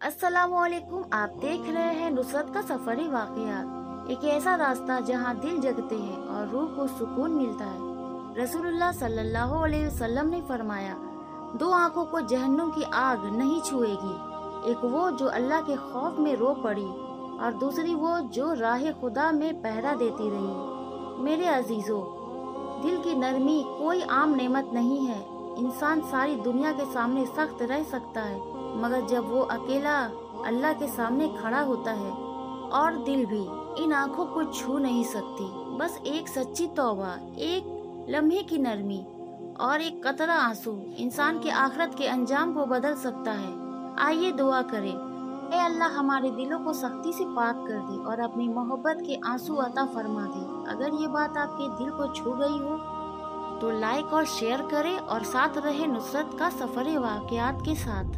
अस्सलामुअलैकुम। आप देख रहे हैं नुसरत का सफरी वाकयात, एक ऐसा रास्ता जहां दिल जगते हैं और रूह को सुकून मिलता है। रसूलुल्लाह सल्लल्लाहु अलैहि वसल्लम ने फरमाया, दो आंखों को जहन्नुम की आग नहीं छुएगी, एक वो जो अल्लाह के खौफ में रो पड़ी और दूसरी वो जो राह खुदा में पहरा देती रही। मेरे अजीजों, दिल की नरमी कोई आम नेमत नहीं है। इंसान सारी दुनिया के सामने सख्त रह सकता है, मगर जब वो अकेला अल्लाह के सामने खड़ा होता है और दिल भी इन आंखों को छू नहीं सकती। बस एक सच्ची तौबा, एक लम्हे की नरमी और एक कतरा आंसू इंसान के आखिरत के अंजाम को बदल सकता है। आइए दुआ करें, ऐ अल्लाह हमारे दिलों को सख्ती से पाक कर दे और अपनी मोहब्बत के आंसू अता फरमा दे। अगर ये बात आपके दिल को छू गई हो तो लाइक और शेयर करें और साथ रहे नुसरत का सफर वाकयात के साथ।